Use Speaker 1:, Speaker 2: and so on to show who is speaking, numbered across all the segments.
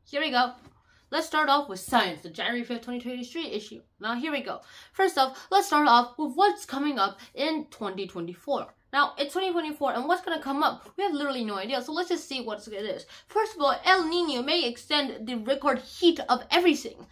Speaker 1: here we go. Let's start off with science, the January 5th, 2023 issue. Now, here we go. First off, let's start off with what's coming up in 2024. Now, it's 2024, and what's going to come up? We have literally no idea, so let's just see what it is. First of all, El Nino may extend the record heat of everything.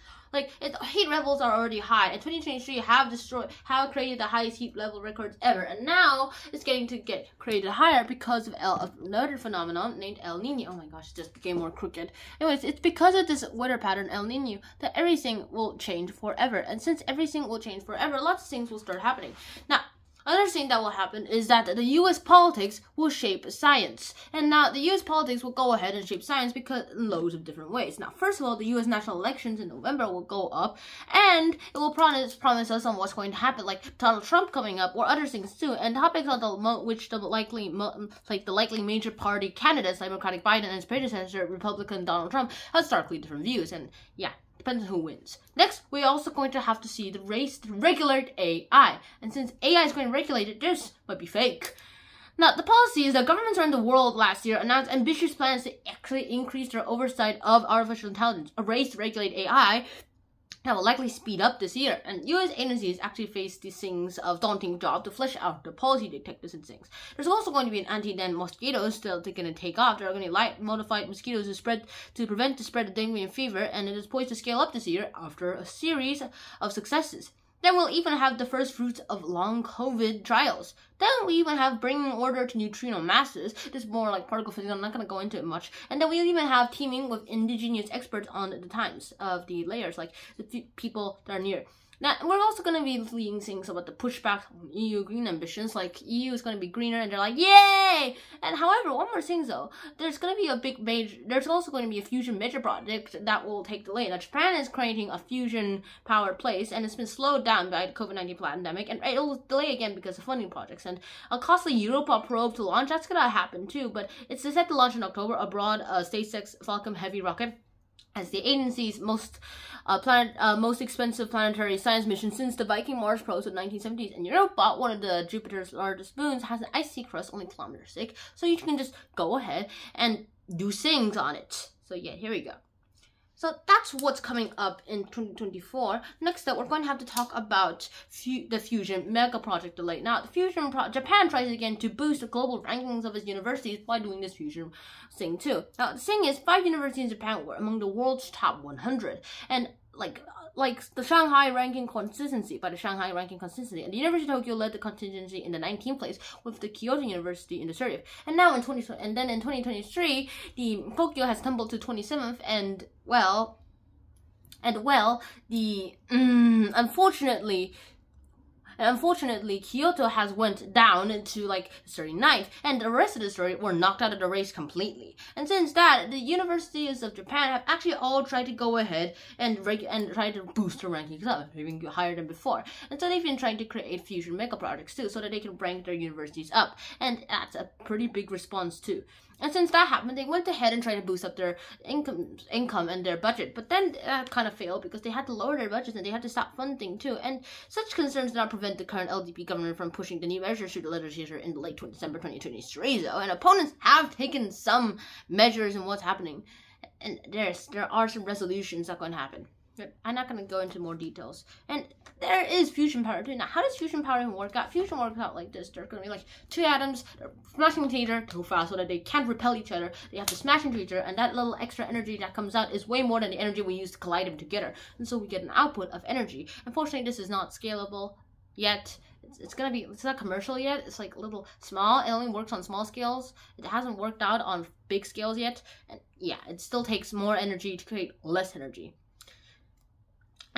Speaker 1: Heat levels are already high, and 2023 have created the highest heat level records ever, and now it's getting to get created higher because of another phenomenon named El Nino. Oh my gosh, it just became more crooked. Anyways, it's because of this weather pattern, El Nino, that everything will change forever, and since everything will change forever, lots of things will start happening. Now, another thing that will happen is that the U.S. politics will shape science. And now the U.S. politics will go ahead and shape science because in loads of different ways. Now, first of all, the U.S. national elections in November will go up, and it will promise us on what's going to happen, like Donald Trump coming up or other things too. And topics on the likely major party candidates, like Democratic Biden and his predecessor, Republican Donald Trump, have starkly different views. And yeah, depends on who wins. Next, we're also going to have to see the race to regulate AI. And since AI is going to regulate it, this might be fake. Now, the policy is that governments around the world last year announced ambitious plans to actually increase their oversight of artificial intelligence. A race to regulate AI that will likely speed up this year, and U.S. agencies actually face these things of daunting job to flesh out the policy detectives and things. There's also going to be an anti-den mosquitoes still going to take off. There are going to be light modified mosquitoes to prevent the spread of dengue and fever, and it is poised to scale up this year after a series of successes. Then we'll even have the first fruits of long COVID trials. Then we even have bringing order to neutrino masses. This is more like particle physics. I'm not going to go into it much. And then we'll even have teaming with indigenous experts on the times of the layers, like the people that are near. Now, we're also going to be leading things about the pushback on EU green ambitions, like EU is going to be greener, and they're like, yay! And however, one more thing though, there's also going to be a fusion major project that will take delay. Now, Japan is creating a fusion power place, and it's been slowed down by the COVID-19 pandemic, and it'll delay again because of funding projects. And a costly Europa probe to launch, that's going to happen too, but it's set to launch in October aboard a SpaceX Falcon Heavy rocket, as the agency's most expensive planetary science mission since the Viking Mars probes in the 1970s. And Europa, one of the Jupiter's largest moons, has an icy crust only kilometers thick, so you can just go ahead and do things on it. So yeah, here we go. So that's what's coming up in 2024. Next up, we're going to have to talk about the Fusion Mega Project delay. Now, the Japan tries again to boost the global rankings of its universities by doing this Fusion thing too. Now, the thing is, 5 universities in Japan were among the world's top 100. And like the Shanghai ranking consistency, and the University of Tokyo led the contingency in the 19th place, with the Kyoto University in the 30th. And now in 2023, the Tokyo has tumbled to 27th, and unfortunately, Kyoto has went down to like 39th, and the rest of the story were knocked out of the race completely. And since that, the universities of Japan have actually all tried to go ahead and try to boost their rankings up, even higher than before. And so they've been trying to create fusion mega projects too, so that they can rank their universities up. And that's a pretty big response too. And since that happened, they went ahead and tried to boost up their income and their budget. But then that kind of failed because they had to lower their budgets and they had to stop funding too. And such concerns did not prevent the current LDP government from pushing the new measures through the legislature in late December 2023 though. And opponents have taken some measures in what's happening. And there are some resolutions that are going to happen. I'm not going to go into more details. And there is fusion power too. Now, how does fusion power even work out? Fusion works out like this. They're going to be like 2 atoms, they're smashing into each other too fast so that they can't repel each other. They have to smash into each other, and that little extra energy that comes out is way more than the energy we use to collide them together. And so we get an output of energy. Unfortunately, this is not scalable yet. It's not commercial yet. It's like a little small. It only works on small scales. It hasn't worked out on big scales yet. And yeah, it still takes more energy to create less energy.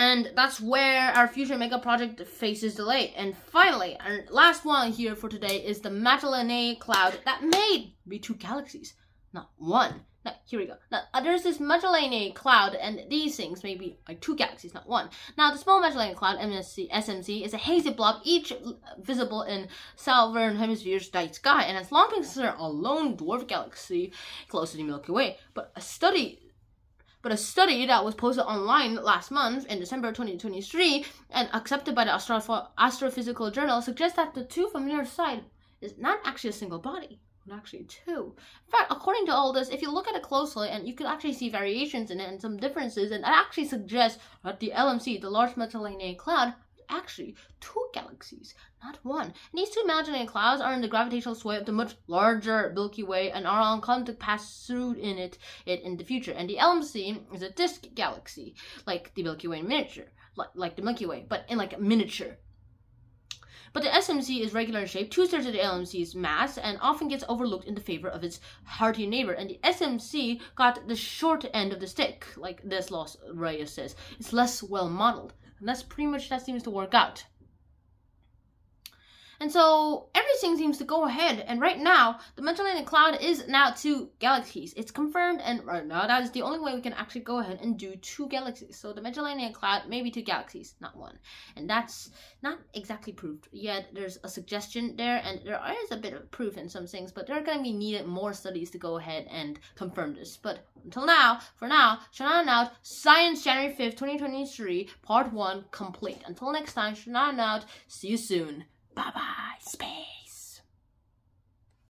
Speaker 1: And that's where our Fusion Mega Project faces delay. And finally, our last one here for today is the Magellanic Cloud that may be 2 galaxies, not 1. Now, here we go. Now, there's this Magellanic Cloud, and these things may be like 2 galaxies, not 1. Now, the Small Magellanic Cloud, SMC, is a hazy blob, each visible in southern hemisphere's night sky, and has long been considered a lone dwarf galaxy close to the Milky Way. But a study that was posted online last month in December 2023 and accepted by the Astrophysical Journal suggests that the 2 familiar side is not actually a single body. actually 2. In fact, according to all this, if you look at it closely, and you can actually see variations in it and some differences, and that actually suggests that the LMC, the Large Magellanic Cloud, is actually 2 galaxies, not 1. And these 2 Magellanic Clouds are in the gravitational sway of the much larger Milky Way and are on to pass through it in the future. And the LMC is a disk galaxy, like the Milky Way in miniature, like the Milky Way, but in like a miniature. But the SMC is regular in shape, 2/3 of the LMC's mass, and often gets overlooked in the favor of its hearty neighbor. And the SMC got the short end of the stick, like this Los Reyes says. It's less well modeled. And that's pretty much, that seems to work out. And so everything seems to go ahead. And right now, the Magellanic Cloud is now 2 galaxies. It's confirmed, and right now that is the only way we can actually go ahead and do 2 galaxies. So the Magellanic Cloud may be 2 galaxies, not 1. And that's not exactly proved yet. There's a suggestion there, and there is a bit of proof in some things, but there are going to be needed more studies to go ahead and confirm this. But until now, for now, Shannon out, Science January 5th, 2023, Part 1 complete. Until next time, Shannon out, see you soon. Bye-bye, space.